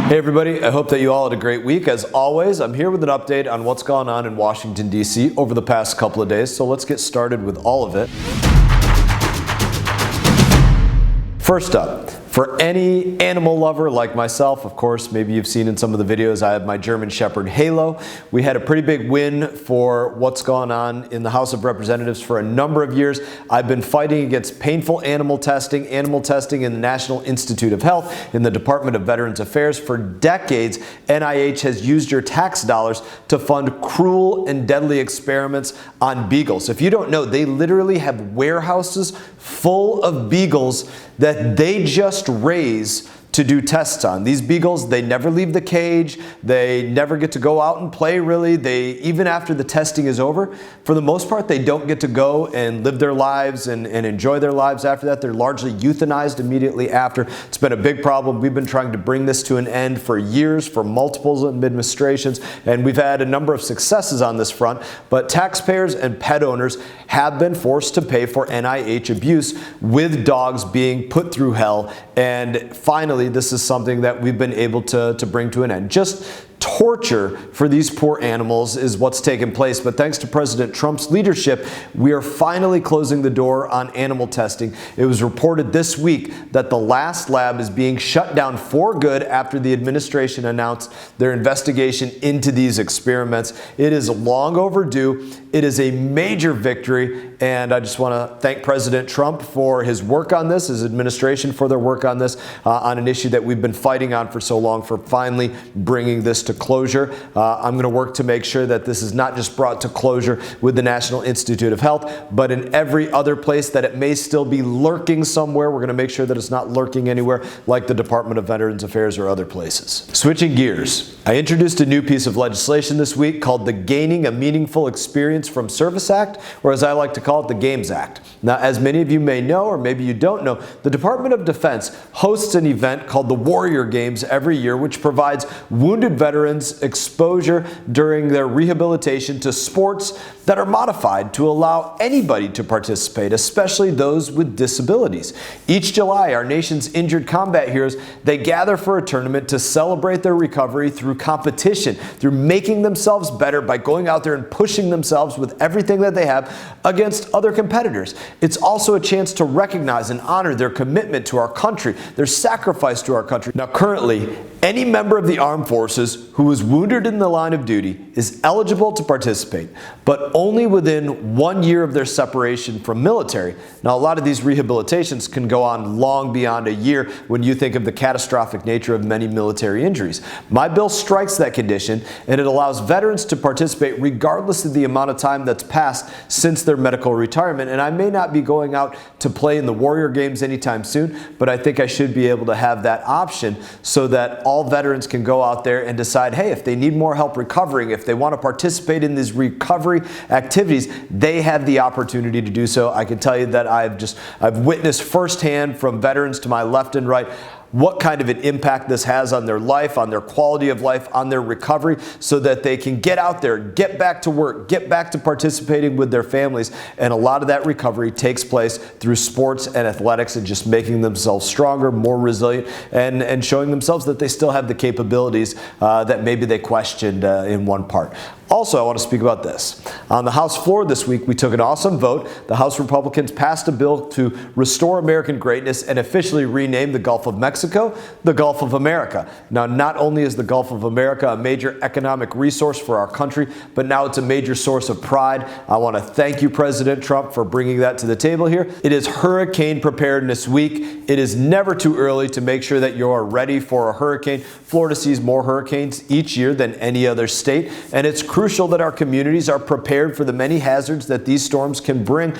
Hey everybody, I hope that you all had a great week. As always, I'm here with an update on what's gone on in Washington, D.C. over the past couple of days, so let's get started with all of it. First up, for any animal lover like myself, of course, maybe you've seen in some of the videos, I have my German Shepherd Halo. We had a pretty big win for what's gone on in the House of Representatives for a number of years. I've been fighting against painful animal testing in the National Institute of Health, in the Department of Veterans Affairs. For decades, NIH has used your tax dollars to fund cruel and deadly experiments on beagles. If you don't know, they literally have warehouses full of beagles that they just raise to do tests on. These beagles, they never leave the cage. They never get to go out and play, really. Even after the testing is over, for the most part, they don't get to go and live their lives and enjoy their lives after that. They're largely euthanized immediately after. It's been a big problem. We've been trying to bring this to an end for years, for multiple administrations, and we've had a number of successes on this front, but taxpayers and pet owners have been forced to pay for NIH abuse, with dogs being put through hell. And finally, this is something that we've been able to bring to an end. Just torture for these poor animals is what's taken place, but thanks to President Trump's leadership, we are finally closing the door on animal testing. It was reported this week that the last lab is being shut down for good after the administration announced their investigation into these experiments. It is long overdue. It is a major victory, and I just want to thank President Trump for his work on this, his administration for their work on this, on an issue that we've been fighting on for so long, for finally bringing this to closure. I'm going to work to make sure that this is not just brought to closure with the National Institute of Health, but in every other place that it may still be lurking somewhere. We're going to make sure that it's not lurking anywhere like the Department of Veterans Affairs or other places. Switching gears, I introduced a new piece of legislation this week called the Gaining a Meaningful Experience from Service Act, or as I like to call it, the GAMES Act. Now, as many of you may know, or maybe you don't know, the Department of Defense hosts an event called the Warrior Games every year, which provides wounded veterans exposure during their rehabilitation to sports that are modified to allow anybody to participate, especially those with disabilities. Each July, our nation's injured combat heroes, they gather for a tournament to celebrate their recovery through competition, through making themselves better by going out there and pushing themselves with everything that they have against other competitors. It's also a chance to recognize and honor their commitment to our country, their sacrifice to our country. Now, currently, any member of the armed forces who was wounded in the line of duty is eligible to participate, but only within 1 year of their separation from military. Now, a lot of these rehabilitations can go on long beyond a year when you think of the catastrophic nature of many military injuries. My bill strikes that condition, and it allows veterans to participate regardless of the amount of time that's passed since their medical retirement. And I may not be going out to play in the Warrior Games anytime soon, but I think I should be able to have that option so that all veterans can go out there and decide, hey, if they need more help recovering, if they want to participate in these recovery activities, they have the opportunity to do so. I can tell you that I've witnessed firsthand, from veterans to my left and right, what kind of an impact this has on their life, on their quality of life, on their recovery, so that they can get out there, get back to work, get back to participating with their families. And a lot of that recovery takes place through sports and athletics, and just making themselves stronger, more resilient, and showing themselves that they still have the capabilities that maybe they questioned in one part. Also, I want to speak about this. On the House floor this week, we took an awesome vote. The House Republicans passed a bill to restore American greatness and officially rename the Gulf of Mexico the Gulf of America. Now, not only is the Gulf of America a major economic resource for our country, but now it's a major source of pride. I want to thank you, President Trump, for bringing that to the table here. It is Hurricane Preparedness Week. It is never too early to make sure that you are ready for a hurricane. Florida sees more hurricanes each year than any other state, and it's crucial that our communities are prepared for the many hazards that these storms can bring.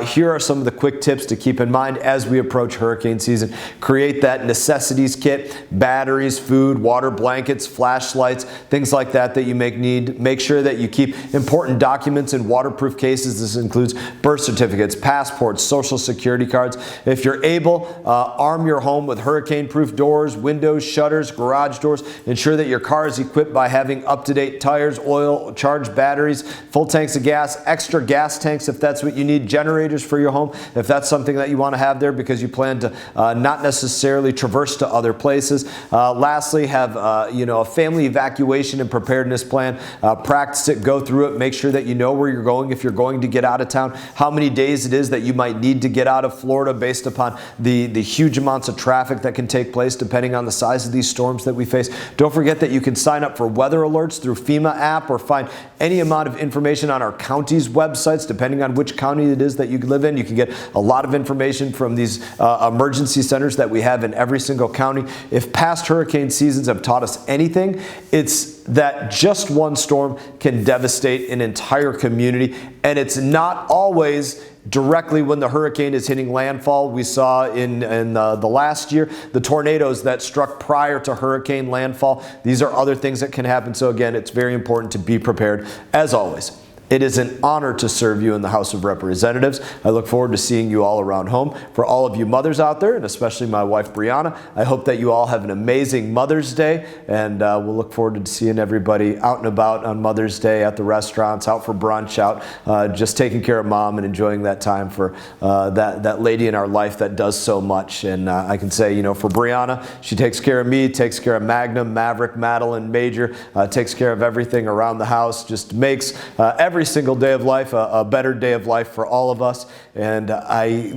Here are some of the quick tips to keep in mind as we approach hurricane season. Create that necessities kit, batteries, food, water, blankets, flashlights, things like that that you may need. Make sure that you keep important documents in waterproof cases. This includes birth certificates, passports, social security cards. If you're able, arm your home with hurricane-proof doors, windows, shutters, garage doors. Ensure that your car is equipped by having up-to-date tires, oil, oil, charged batteries, full tanks of gas, extra gas tanks if that's what you need, generators for your home if that's something that you want to have there because you plan to not necessarily traverse to other places. Lastly, have a family evacuation and preparedness plan. Practice it, go through it, make sure that you know where you're going if you're going to get out of town, how many days it is that you might need to get out of Florida based upon the huge amounts of traffic that can take place depending on the size of these storms that we face. Don't forget that you can sign up for weather alerts through FEMA app or find any amount of information on our county's websites depending on which county it is that you live in. You can get a lot of information from these emergency centers that we have in every single county. If past hurricane seasons have taught us anything, it's that just one storm can devastate an entire community, and it's not always directly when the hurricane is hitting landfall. We saw in the last year the tornadoes that struck prior to hurricane landfall. These are other things that can happen. So again, it's very important to be prepared. As always, it is an honor to serve you in the House of Representatives. I look forward to seeing you all around home. For all of you mothers out there, and especially my wife Brianna, I hope that you all have an amazing Mother's Day, and we'll look forward to seeing everybody out and about on Mother's Day at the restaurants, out for brunch, out just taking care of Mom and enjoying that time for that lady in our life that does so much. And I can say, for Brianna, she takes care of me, takes care of Magnum, Maverick, Madeline, Major, takes care of everything around the house, just makes every single day of life a better day of life for all of us. And I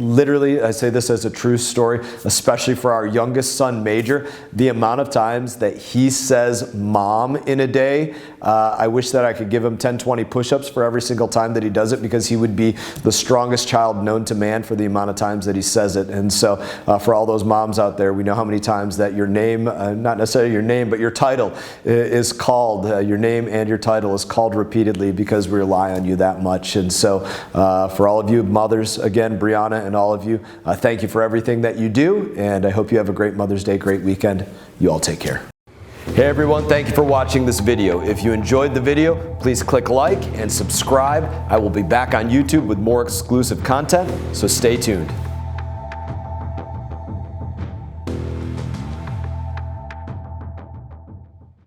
say this as a true story, especially for our youngest son, Major, the amount of times that he says Mom in a day, I wish that I could give him 10, 20 push-ups for every single time that he does it, because he would be the strongest child known to man for the amount of times that he says it. And so for all those moms out there, we know how many times that your name, not necessarily your name, but your title is called, your name and your title is called repeatedly because we rely on you that much. And so for all of you mothers, again, Brianna and all of you, thank you for everything that you do, and I hope you have a great Mother's Day, great weekend. You all take care. Hey everyone, thank you for watching this video. If you enjoyed the video, please click like and subscribe. I will be back on YouTube with more exclusive content, so stay tuned.